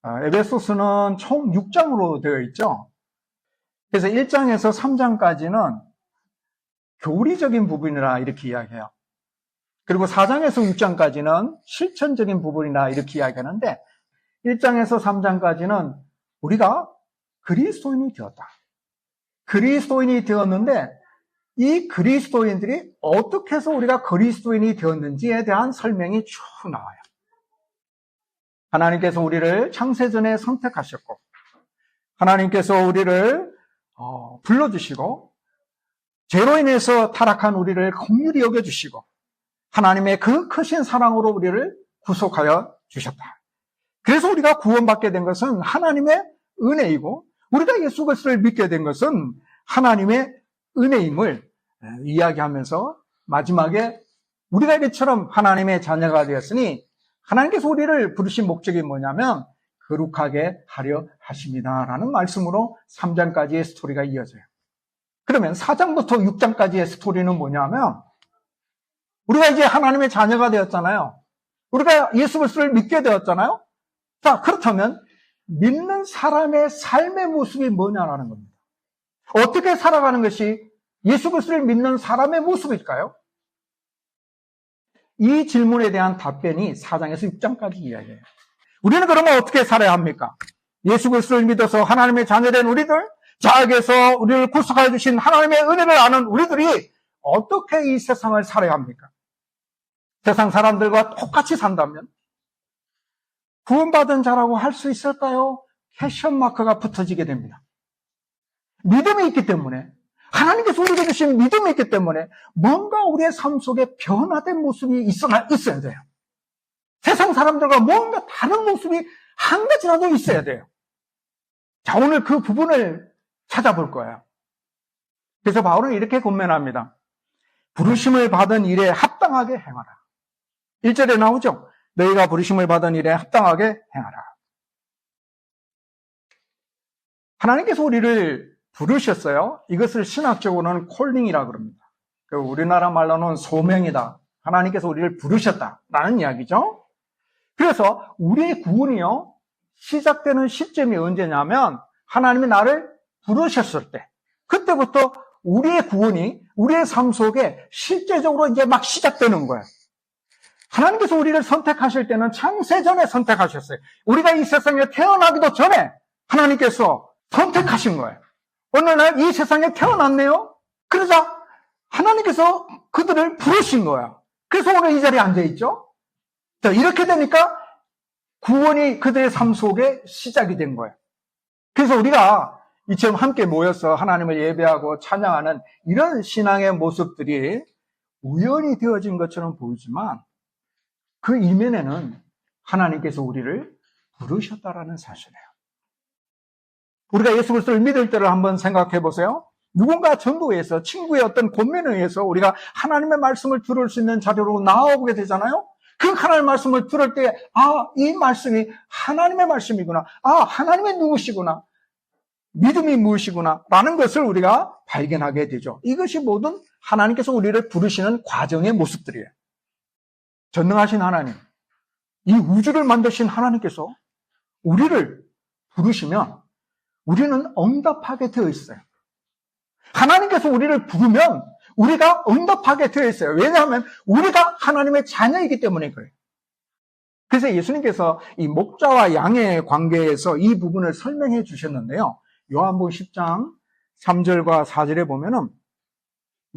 에베소서는 총 6장으로 되어 있죠. 그래서 1장에서 3장까지는 교리적인 부분이라 이렇게 이야기해요. 그리고 4장에서 6장까지는 실천적인 부분이라 이렇게 이야기하는데 1장에서 3장까지는 우리가 그리스도인이 되었다. 그리스도인이 되었는데 이 그리스도인들이 어떻게 해서 우리가 그리스도인이 되었는지에 대한 설명이 쭉 나와요. 하나님께서 우리를 창세전에 선택하셨고 하나님께서 우리를 불러주시고 죄로 인해서 타락한 우리를 긍휼히 여겨주시고 하나님의 그 크신 사랑으로 우리를 구속하여 주셨다. 그래서 우리가 구원받게 된 것은 하나님의 은혜이고 우리가 예수 그리스도를 믿게 된 것은 하나님의 은혜임을 이야기하면서 마지막에 우리가 이처럼 하나님의 자녀가 되었으니 하나님께서 우리를 부르신 목적이 뭐냐면 거룩하게 하려 하십니다라는 말씀으로 3장까지의 스토리가 이어져요. 그러면 4장부터 6장까지의 스토리는 뭐냐면 우리가 이제 하나님의 자녀가 되었잖아요. 우리가 예수 그리스도를 믿게 되었잖아요. 자, 그렇다면 믿는 사람의 삶의 모습이 뭐냐라는 겁니다. 어떻게 살아가는 것이 예수 그리스도를 믿는 사람의 모습일까요? 이 질문에 대한 답변이 4장에서 6장까지 이야기해요. 우리는 그러면 어떻게 살아야 합니까? 예수 그리스도를 믿어서 하나님의 자녀된 우리들, 자에게서 우리를 구속하여 주신 하나님의 은혜를 아는 우리들이 어떻게 이 세상을 살아야 합니까? 세상 사람들과 똑같이 산다면 구원받은 자라고 할 수 있을까요? 퀘션 마크가 붙어지게 됩니다. 믿음이 있기 때문에 하나님께서 우리에게 주신 믿음이 있기 때문에 뭔가 우리의 삶 속에 변화된 모습이 있어야 돼요. 세상 사람들과 뭔가 다른 모습이 한 가지라도 있어야 돼요. 자, 오늘 그 부분을 찾아볼 거예요. 그래서 바울은 이렇게 권면합니다. 부르심을 받은 일에 합당하게 행하라. 1절에 나오죠. 너희가 부르심을 받은 일에 합당하게 행하라. 하나님께서 우리를 부르셨어요. 이것을 신학적으로는 콜링이라고 그럽니다. 우리나라 말로는 소명이다. 하나님께서 우리를 부르셨다라는 이야기죠. 그래서 우리의 구원이요, 시작되는 시점이 언제냐면 하나님이 나를 부르셨을 때, 그때부터 우리의 구원이 우리의 삶 속에 실제적으로 이제 막 시작되는 거예요. 하나님께서 우리를 선택하실 때는 창세전에 선택하셨어요. 우리가 이 세상에 태어나기도 전에 하나님께서 선택하신 거예요. 어느 날 이 세상에 태어났네요. 그러자 하나님께서 그들을 부르신 거예요. 그래서 오늘 이 자리에 앉아있죠. 자, 이렇게 되니까 구원이 그들의 삶 속에 시작이 된 거예요. 그래서 우리가 이처럼 함께 모여서 하나님을 예배하고 찬양하는 이런 신앙의 모습들이 우연히 되어진 것처럼 보이지만 그 이면에는 하나님께서 우리를 부르셨다라는 사실이에요. 우리가 예수 그리스도를 믿을 때를 한번 생각해 보세요. 누군가 전도에서 친구의 어떤 권면에 의해서 우리가 하나님의 말씀을 들을 수 있는 자리로 나아오게 되잖아요. 그 하나님의 말씀을 들을 때 이 말씀이 하나님의 말씀이구나. 하나님의 누구시구나. 믿음이 무엇이구나 라는 것을 우리가 발견하게 되죠. 이것이 모든 하나님께서 우리를 부르시는 과정의 모습들이에요. 전능하신 하나님, 이 우주를 만드신 하나님께서 우리를 부르시면 우리는 응답하게 되어 있어요. 하나님께서 우리를 부르면 우리가 응답하게 되어 있어요. 왜냐하면 우리가 하나님의 자녀이기 때문에 그래요. 그래서 예수님께서 이 목자와 양의 관계에서 이 부분을 설명해 주셨는데요. 요한복음 10장 3절과 4절에 보면은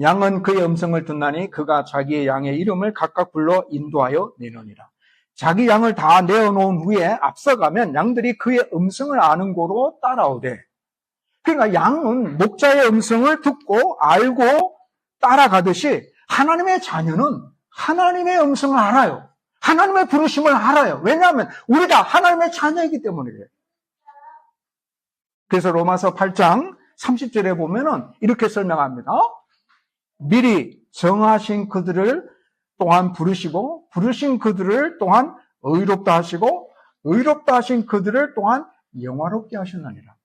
양은 그의 음성을 듣나니 그가 자기의 양의 이름을 각각 불러 인도하여 내느니라. 자기 양을 다 내어놓은 후에 앞서가면 양들이 그의 음성을 아는 고로 따라오되. 그러니까 양은 목자의 음성을 듣고 알고 따라가듯이 하나님의 자녀는 하나님의 음성을 알아요. 하나님의 부르심을 알아요. 왜냐하면 우리가 하나님의 자녀이기 때문에 그래요. 그래서 로마서 8장 30절에 보면은 이렇게 설명합니다. 미리 정하신 그들을 또한 부르시고 부르신 그들을 또한 의롭다 하시고 의롭다 하신 그들을 또한 영화롭게 하셨느니라.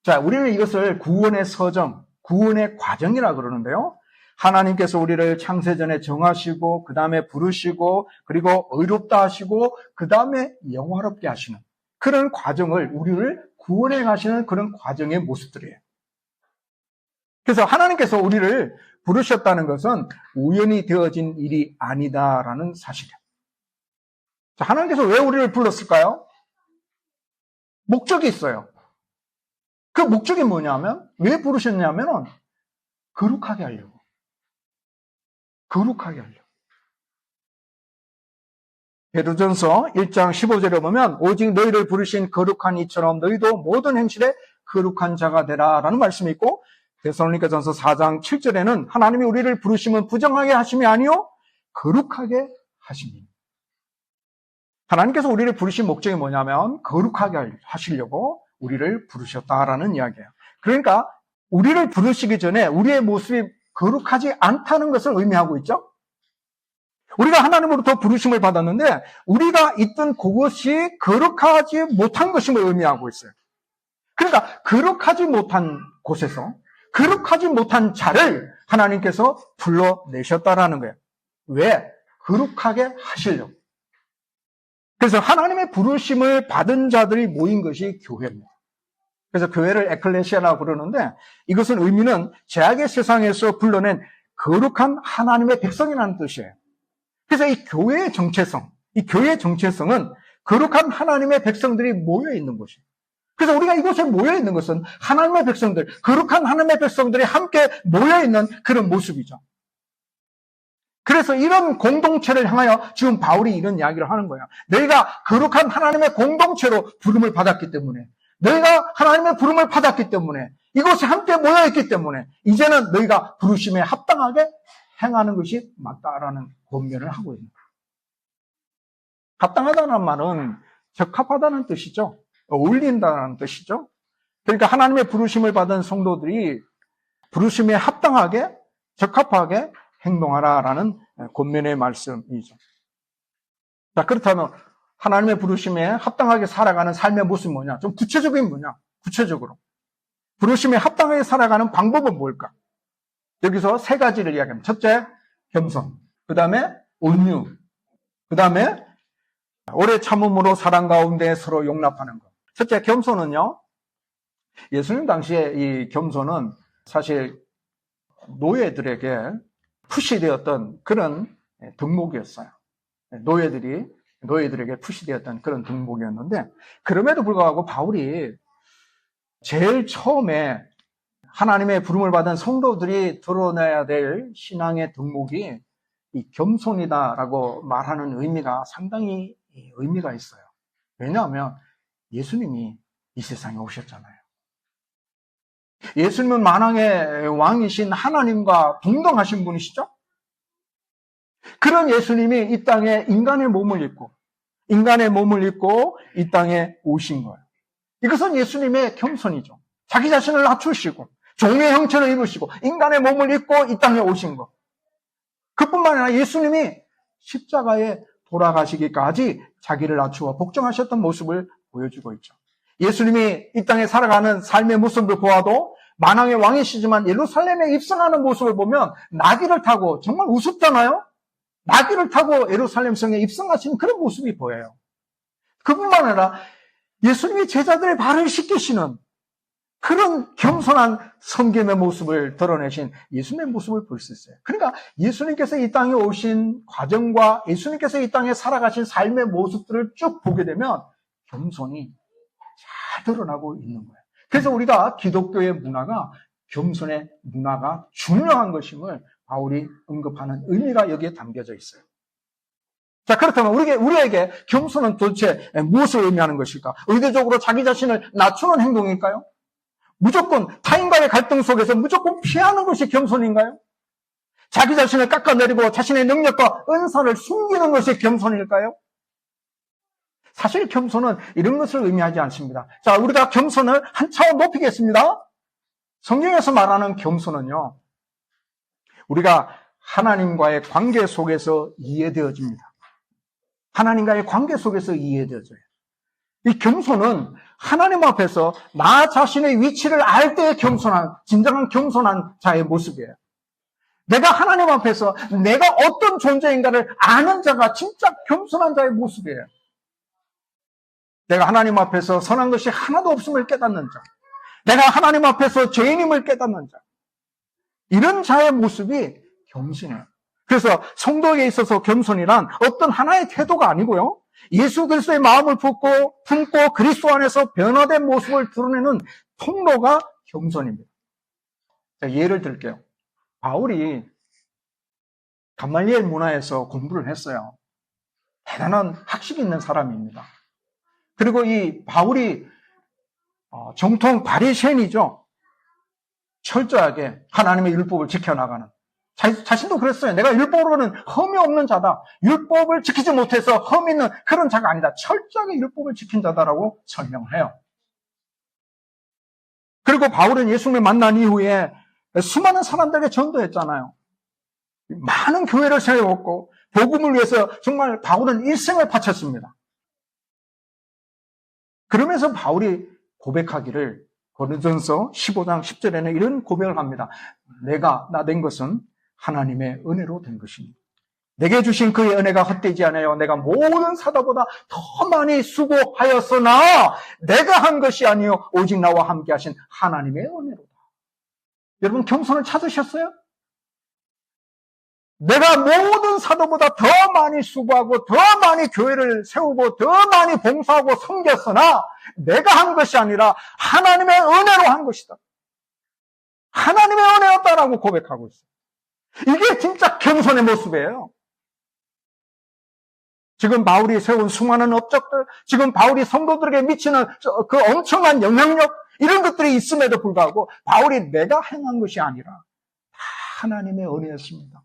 자, 우리는 이것을 구원의 서정, 구원의 과정이라 그러는데요. 하나님께서 우리를 창세전에 정하시고 그 다음에 부르시고 그리고 의롭다 하시고 그 다음에 영화롭게 하시는 그런 과정을, 우리를 구원해 가시는 그런 과정의 모습들이에요. 그래서 하나님께서 우리를 부르셨다는 것은 우연히 되어진 일이 아니다라는 사실이에요. 자, 하나님께서 왜 우리를 불렀을까요? 목적이 있어요. 그 목적이 뭐냐면, 왜 부르셨냐면은, 거룩하게 하려고. 거룩하게 하려고. 베드로전서 1장 15절에 보면, 오직 너희를 부르신 거룩한 이처럼 너희도 모든 행실에 거룩한 자가 되라 라는 말씀이 있고, 데살로니가전서 4장 7절에는 하나님이 우리를 부르시면 부정하게 하심이 아니요 거룩하게 하심입니다. 하나님께서 우리를 부르신 목적이 뭐냐면 거룩하게 하시려고 우리를 부르셨다라는 이야기예요. 그러니까 우리를 부르시기 전에 우리의 모습이 거룩하지 않다는 것을 의미하고 있죠. 우리가 하나님으로부터 부르심을 받았는데 우리가 있던 그것이 거룩하지 못한 것임을 의미하고 있어요. 그러니까 거룩하지 못한 곳에서 거룩하지 못한 자를 하나님께서 불러내셨다라는 거예요. 왜? 거룩하게 하시려고. 그래서 하나님의 부르심을 받은 자들이 모인 것이 교회입니다. 그래서 교회를 에클레시아라고 부르는데 이것은 의미는 죄악의 세상에서 불러낸 거룩한 하나님의 백성이라는 뜻이에요. 그래서 이 교회의 정체성, 이 교회의 정체성은 거룩한 하나님의 백성들이 모여 있는 곳이에요. 그래서 우리가 이곳에 모여 있는 것은 하나님의 백성들, 거룩한 하나님의 백성들이 함께 모여 있는 그런 모습이죠. 그래서 이런 공동체를 향하여 지금 바울이 이런 이야기를 하는 거예요. 너희가 거룩한 하나님의 공동체로 부름을 받았기 때문에, 너희가 하나님의 부름을 받았기 때문에, 이곳에 함께 모여 있기 때문에 이제는 너희가 부르심에 합당하게 행하는 것이 맞다라는 권면을 하고 있는 거예요. 합당하다는 말은 적합하다는 뜻이죠. 어울린다는 뜻이죠. 그러니까 하나님의 부르심을 받은 성도들이 부르심에 합당하게, 적합하게 행동하라라는 권면의 말씀이죠. 자, 그렇다면 하나님의 부르심에 합당하게 살아가는 삶의 모습이 뭐냐? 좀 구체적인 뭐냐? 구체적으로. 부르심에 합당하게 살아가는 방법은 뭘까? 여기서 세 가지를 이야기합니다. 첫째, 겸손. 그 다음에 온유. 그 다음에 오래 참음으로 사랑 가운데 서로 용납하는 것. 첫째, 겸손은요. 예수님 당시에 이 겸손은 사실 노예들에게 푸시되었던 그런 덕목이었어요. 노예들에게 푸시되었던 그런 덕목이었는데, 그럼에도 불구하고 바울이 제일 처음에 하나님의 부름을 받은 성도들이 드러내야 될 신앙의 덕목이 이 겸손이다라고 말하는 의미가 상당히 의미가 있어요. 왜냐하면 예수님이 이 세상에 오셨잖아요. 예수님은 만왕의 왕이신 하나님과 동등하신 분이시죠? 그런 예수님이 이 땅에 인간의 몸을 입고 이 땅에 오신 거예요. 이것은 예수님의 겸손이죠. 자기 자신을 낮추시고 종의 형체를 입으시고 인간의 몸을 입고 이 땅에 오신 것. 그뿐만 아니라 예수님이 십자가에 돌아가시기까지 자기를 낮추어 복종하셨던 모습을 보여주고 있죠. 예수님이 이 땅에 살아가는 삶의 모습을 보아도 만왕의 왕이시지만 예루살렘에 입성하는 모습을 보면 나귀를 타고, 정말 우습잖아요? 나귀를 타고 예루살렘 성에 입성하시는 그런 모습이 보여요. 그뿐만 아니라 예수님이 제자들의 발을 씻기시는 그런 겸손한 섬김의 모습을 드러내신 예수님의 모습을 볼 수 있어요. 그러니까 예수님께서 이 땅에 오신 과정과 예수님께서 이 땅에 살아가신 삶의 모습들을 쭉 보게 되면 겸손이 잘 드러나고 있는 거예요. 그래서 우리가 기독교의 문화가 겸손의 문화가 중요한 것임을 바울이 언급하는 의미가 여기에 담겨져 있어요. 자, 그렇다면 우리에게 겸손은 도대체 무엇을 의미하는 것일까? 의도적으로 자기 자신을 낮추는 행동일까요? 무조건 타인과의 갈등 속에서 무조건 피하는 것이 겸손인가요? 자기 자신을 깎아내리고 자신의 능력과 은사를 숨기는 것이 겸손일까요? 사실 겸손은 이런 것을 의미하지 않습니다. 자, 우리가 겸손을 한 차원 높이겠습니다. 성경에서 말하는 겸손은요, 우리가 하나님과의 관계 속에서 이해되어집니다. 하나님과의 관계 속에서 이해되어져요. 이 겸손은 하나님 앞에서 나 자신의 위치를 알 때의 진정한 겸손한 자의 모습이에요. 내가 하나님 앞에서 내가 어떤 존재인가를 아는 자가 진짜 겸손한 자의 모습이에요. 내가 하나님 앞에서 선한 것이 하나도 없음을 깨닫는 자, 내가 하나님 앞에서 죄인임을 깨닫는 자, 이런 자의 모습이 겸손해요. 그래서 성도에게 있어서 겸손이란 어떤 하나의 태도가 아니고요, 예수 그리스도의 마음을 품고 그리스도 안에서 변화된 모습을 드러내는 통로가 겸손입니다. 자, 예를 들게요. 바울이 가말리엘 문화에서 공부를 했어요. 대단한 학식이 있는 사람입니다. 그리고 이 바울이 정통 바리새인이죠. 철저하게 하나님의 율법을 지켜나가는, 자신도 그랬어요. 내가 율법으로는 흠이 없는 자다. 율법을 지키지 못해서 흠 있는 그런 자가 아니다. 철저하게 율법을 지킨 자다라고 설명을 해요. 그리고 바울은 예수님을 만난 이후에 수많은 사람들에게 전도했잖아요. 많은 교회를 세웠고 복음을 위해서 정말 바울은 일생을 바쳤습니다. 그러면서 바울이 고백하기를, 고린도전서 15장 10절에는 이런 고백을 합니다. 내가 나 된 것은 하나님의 은혜로 된 것입니다. 내게 주신 그의 은혜가 헛되지 않아요. 내가 모든 사도보다 더 많이 수고하였으나 내가 한 것이 아니요 오직 나와 함께 하신 하나님의 은혜로다. 여러분, 겸손을 찾으셨어요? 내가 모든 사도보다 더 많이 수고하고 더 많이 교회를 세우고 더 많이 봉사하고 섬겼으나 내가 한 것이 아니라 하나님의 은혜로 한 것이다. 하나님의 은혜였다라고 고백하고 있어요. 이게 진짜 겸손의 모습이에요. 지금 바울이 세운 수많은 업적들, 지금 바울이 성도들에게 미치는 그 엄청난 영향력, 이런 것들이 있음에도 불구하고 바울이 내가 행한 것이 아니라 다 하나님의 은혜였습니다.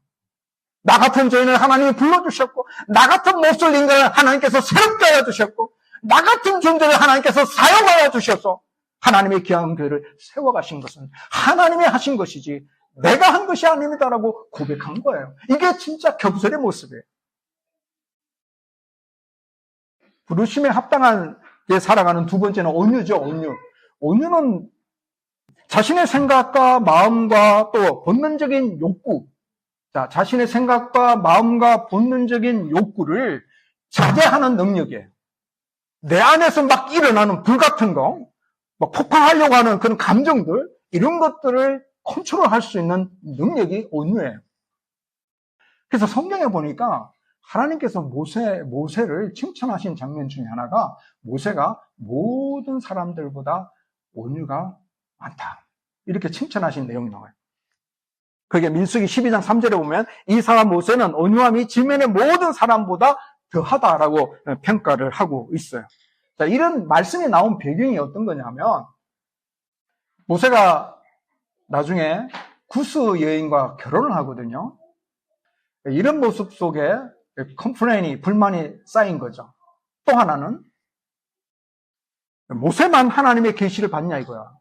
나 같은 죄인을 하나님이 불러주셨고, 나 같은 몹쓸 인간을 하나님께서 새롭게 하여 주셨고, 나 같은 존재를 하나님께서 사용하여 주셔서 하나님의 귀한 교회를 세워가신 것은 하나님이 하신 것이지 내가 한 것이 아닙니다라고 고백한 거예요. 이게 진짜 겸손의 모습이에요. 부르심에 합당하게 살아가는 두 번째는 온유죠. 온유는 자신의 생각과 마음과 또 본능적인 욕구, 자신의 생각과 마음과 본능적인 욕구를 자제하는 능력이에요. 내 안에서 막 일어나는 불 같은 거, 막 폭발하려고 하는 그런 감정들, 이런 것들을 컨트롤할 수 있는 능력이 온유예요. 그래서 성경에 보니까 하나님께서 모세를 칭찬하신 장면 중에 하나가, 모세가 모든 사람들보다 온유가 많다, 이렇게 칭찬하신 내용이 나와요. 그게 민수기 12장 3절에 보면 이 사람 모세는 온유함이 지면의 모든 사람보다 더하다라고 평가를 하고 있어요. 자, 이런 말씀이 나온 배경이 어떤 거냐면, 모세가 나중에 구스 여인과 결혼을 하거든요. 이런 모습 속에 불만이 쌓인 거죠. 또 하나는 모세만 하나님의 계시를 받냐 이거야.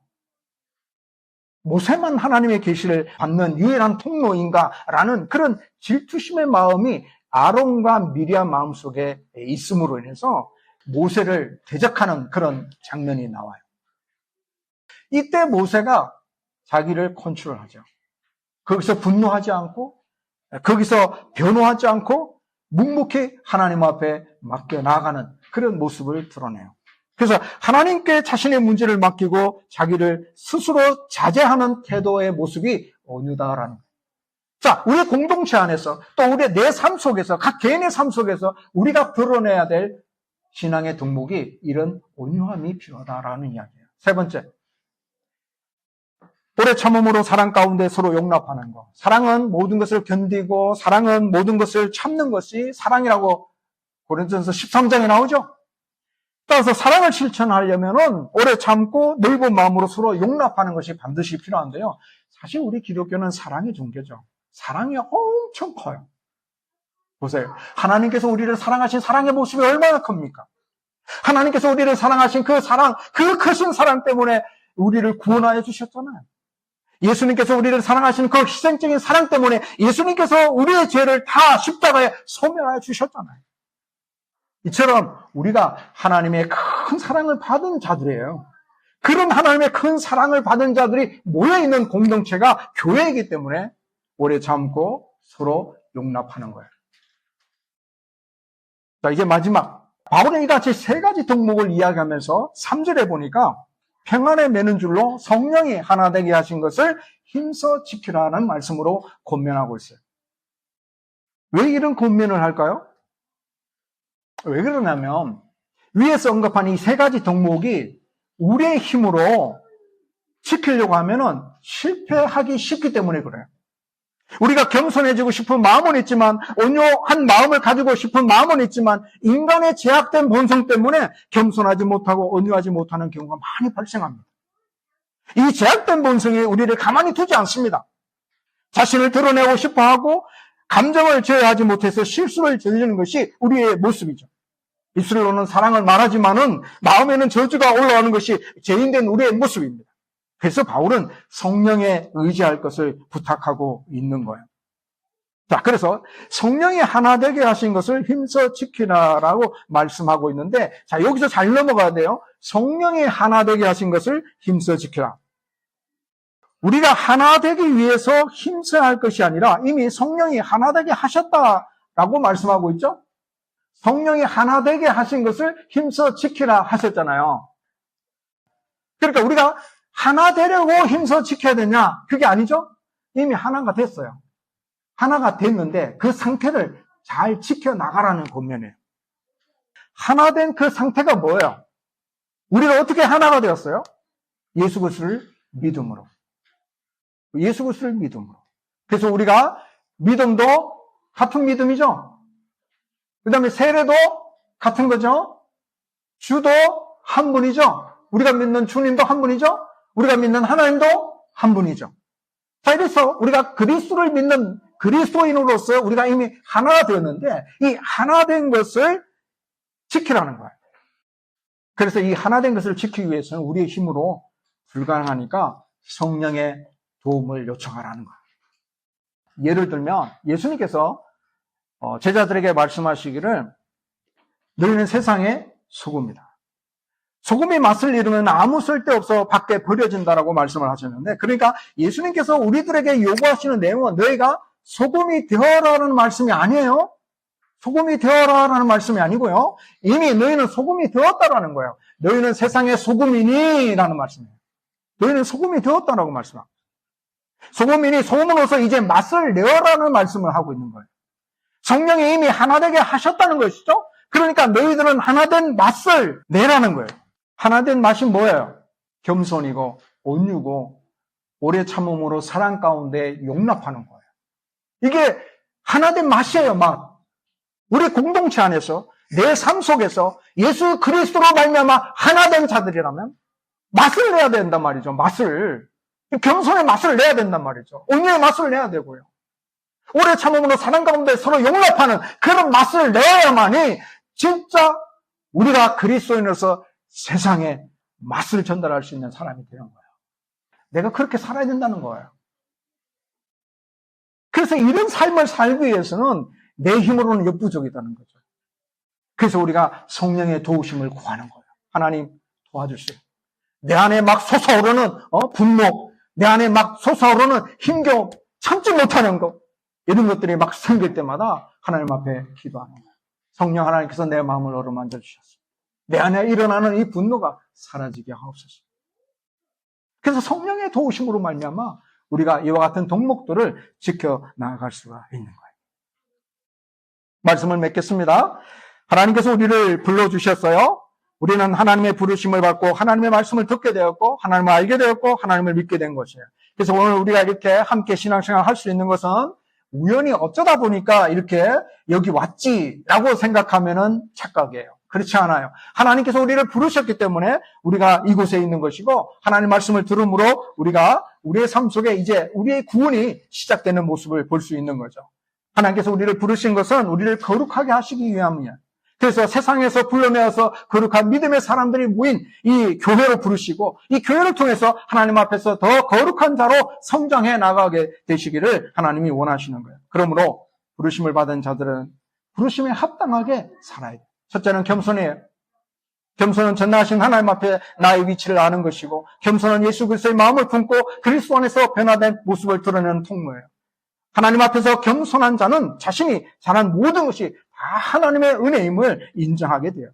모세만 하나님의 계시를 받는 유일한 통로인가라는 그런 질투심의 마음이 아론과 미리암 마음속에 있음으로 인해서 모세를 대적하는 그런 장면이 나와요. 이때 모세가 자기를 컨트롤하죠. 거기서 분노하지 않고, 거기서 변호하지 않고 묵묵히 하나님 앞에 맡겨 나아가는 그런 모습을 드러내요. 그래서 하나님께 자신의 문제를 맡기고 자기를 스스로 자제하는 태도의 모습이 온유다라는 거예요. 자, 우리 공동체 안에서, 또 우리의 내 삶 속에서, 각 개인의 삶 속에서 우리가 드러내야 될 신앙의 덕목이 이런 온유함이 필요하다라는 이야기예요. 세 번째, 오래 참음으로 사랑 가운데 서로 용납하는 것. 사랑은 모든 것을 견디고, 사랑은 모든 것을 참는 것이 사랑이라고 고린도전서 13장에 나오죠. 따라서 사랑을 실천하려면은 오래 참고 넓은 마음으로 서로 용납하는 것이 반드시 필요한데요. 사실 우리 기독교는 사랑의 종교죠. 사랑이 엄청 커요. 보세요. 하나님께서 우리를 사랑하신 사랑의 모습이 얼마나 큽니까? 하나님께서 우리를 사랑하신 그 사랑, 그 크신 사랑 때문에 우리를 구원하여 주셨잖아요. 예수님께서 우리를 사랑하시는 그 희생적인 사랑 때문에 예수님께서 우리의 죄를 다 십자가에 소멸하여 주셨잖아요. 이처럼 우리가 하나님의 큰 사랑을 받은 자들이에요. 그런 하나님의 큰 사랑을 받은 자들이 모여있는 공동체가 교회이기 때문에 오래 참고 서로 용납하는 거예요. 자, 이제 마지막 바울은 이같이 세 가지 덕목을 이야기하면서 3절에 보니까 평안에 매는 줄로 성령이 하나 되게 하신 것을 힘써 지키라는 말씀으로 권면하고 있어요. 왜 이런 권면을 할까요? 왜 그러냐면 위에서 언급한 이 세 가지 덕목이 우리의 힘으로 지키려고 하면은 실패하기 쉽기 때문에 그래요. 우리가 겸손해지고 싶은 마음은 있지만, 온유한 마음을 가지고 싶은 마음은 있지만, 인간의 제약된 본성 때문에 겸손하지 못하고 온유하지 못하는 경우가 많이 발생합니다. 이 제약된 본성이 우리를 가만히 두지 않습니다. 자신을 드러내고 싶어 하고, 감정을 제어하지 못해서 실수를 저지르는 것이 우리의 모습이죠. 입술로는 사랑을 말하지만은 마음에는 저주가 올라오는 것이 죄인된 우리의 모습입니다. 그래서 바울은 성령에 의지할 것을 부탁하고 있는 거예요. 자, 그래서 성령이 하나 되게 하신 것을 힘써 지키라라고 말씀하고 있는데, 자, 여기서 잘 넘어가야 돼요. 성령이 하나 되게 하신 것을 힘써 지키라. 우리가 하나 되기 위해서 힘써야 할 것이 아니라 이미 성령이 하나 되게 하셨다라고 말씀하고 있죠. 성령이 하나 되게 하신 것을 힘써 지키라 하셨잖아요. 그러니까 우리가 하나 되려고 힘써 지켜야 되냐? 그게 아니죠. 이미 하나가 됐어요. 하나가 됐는데 그 상태를 잘 지켜나가라는 권면이에요. 하나 된 그 상태가 뭐예요? 우리가 어떻게 하나가 되었어요? 예수 그리스도를 믿음으로. 예수 그리스도를 믿음으로. 그래서 우리가 믿음도 같은 믿음이죠. 그 다음에 세례도 같은 거죠. 주도 한 분이죠. 우리가 믿는 주님도 한 분이죠. 우리가 믿는 하나님도 한 분이죠. 자, 이래서 우리가 그리스도를 믿는 그리스도인으로서 우리가 이미 하나가 되었는데 이 하나된 것을 지키라는 거예요. 그래서 이 하나된 것을 지키기 위해서는 우리의 힘으로 불가능하니까 성령의 도움을 요청하라는 거예요. 예를 들면 예수님께서 제자들에게 말씀하시기를 너희는 세상의 소금이다. 소금이 맛을 잃으면 아무 쓸데없어 밖에 버려진다라고 말씀을 하셨는데, 그러니까 예수님께서 우리들에게 요구하시는 내용은 너희가 소금이 되어라라는 말씀이 아니에요. 소금이 되어라라는 말씀이 아니고요. 이미 너희는 소금이 되었다라는 거예요. 너희는 세상의 소금이니라는 말씀이에요. 너희는 소금이 되었다라고 말씀합니다. 소금이니 소금으로서 이제 맛을 내어라는 말씀을 하고 있는 거예요. 성령이 이미 하나되게 하셨다는 것이죠. 그러니까 너희들은 하나된 맛을 내라는 거예요. 하나된 맛이 뭐예요? 겸손이고 온유고 오래 참음으로 사랑 가운데 용납하는 거예요. 이게 하나된 맛이에요. 맛. 우리 공동체 안에서 내 삶 속에서 예수 그리스도로 말미암아 하나된 자들이라면 맛을 내야 된단 말이죠. 맛을. 겸손의 맛을 내야 된단 말이죠. 온유의 맛을 내야 되고요. 오래 참음으로 사랑 가운데 서로 용납하는 그런 맛을 내야만이 진짜 우리가 그리스도인으로서 세상에 맛을 전달할 수 있는 사람이 되는 거예요. 내가 그렇게 살아야 된다는 거예요. 그래서 이런 삶을 살기 위해서는 내 힘으로는 역부족이라는 거죠. 그래서 우리가 성령의 도우심을 구하는 거예요. 하나님 도와주세요. 내 안에 막 솟아오르는 분노, 내 안에 막 솟아오르는 힘겨움, 참지 못하는 것, 이런 것들이 막 생길 때마다 하나님 앞에 기도하는 거예요. 성령 하나님께서 내 마음을 어루만져 주셨습니다. 내 안에 일어나는 이 분노가 사라지게 하옵소서. 그래서 성령의 도우심으로 말미암아 우리가 이와 같은 덕목들을 지켜나갈 수가 있는 거예요. 말씀을 맺겠습니다. 하나님께서 우리를 불러주셨어요. 우리는 하나님의 부르심을 받고 하나님의 말씀을 듣게 되었고 하나님을 알게 되었고 하나님을 믿게 된 것이에요. 그래서 오늘 우리가 이렇게 함께 신앙생활 할 수 있는 것은 우연히 어쩌다 보니까 이렇게 여기 왔지라고 생각하면은 착각이에요. 그렇지 않아요. 하나님께서 우리를 부르셨기 때문에 우리가 이곳에 있는 것이고 하나님 말씀을 들음으로 우리가 우리의 삶 속에 이제 우리의 구원이 시작되는 모습을 볼 수 있는 거죠. 하나님께서 우리를 부르신 것은 우리를 거룩하게 하시기 위함이에요. 그래서 세상에서 불러내어서 거룩한 믿음의 사람들이 모인 이 교회로 부르시고 이 교회를 통해서 하나님 앞에서 더 거룩한 자로 성장해 나가게 되시기를 하나님이 원하시는 거예요. 그러므로 부르심을 받은 자들은 부르심에 합당하게 살아야 돼요. 첫째는 겸손이에요. 겸손은 전능하신 하나님 앞에 나의 위치를 아는 것이고 겸손은 예수 그리스도의 마음을 품고 그리스도 안에서 변화된 모습을 드러내는 통로예요. 하나님 앞에서 겸손한 자는 자신이 잘한 모든 것이 하나님의 은혜임을 인정하게 돼요.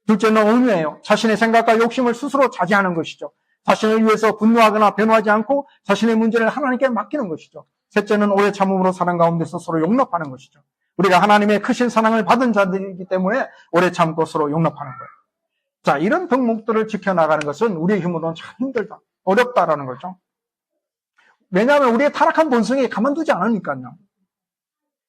둘째는 온유예요. 자신의 생각과 욕심을 스스로 자제하는 것이죠. 자신을 위해서 분노하거나 변호하지 않고 자신의 문제를 하나님께 맡기는 것이죠. 셋째는 오래 참음으로 사랑 가운데서 서로 용납하는 것이죠. 우리가 하나님의 크신 사랑을 받은 자들이기 때문에 오래 참고 서로 용납하는 거예요. 자, 이런 덕목들을 지켜나가는 것은 우리의 힘으로는 참 힘들다, 어렵다라는 거죠. 왜냐하면 우리의 타락한 본성이 가만두지 않으니까요.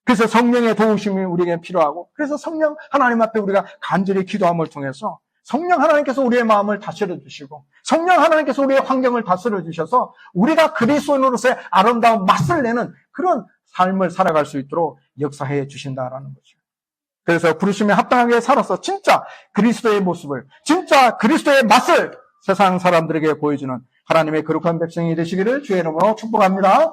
그래서 성령의 도우심이 우리에게 필요하고, 그래서 성령 하나님 앞에 우리가 간절히 기도함을 통해서 성령 하나님께서 우리의 마음을 다스려 주시고, 성령 하나님께서 우리의 환경을 다스려 주셔서 우리가 그리스도인으로서의 아름다운 맛을 내는 그런 삶을 살아갈 수 있도록 역사해 주신다라는 거죠. 그래서 부르심에 합당하게 살아서 진짜 그리스도의 모습을, 진짜 그리스도의 맛을 세상 사람들에게 보여주는 하나님의 거룩한 백성이 되시기를 주의 이름으로 축복합니다.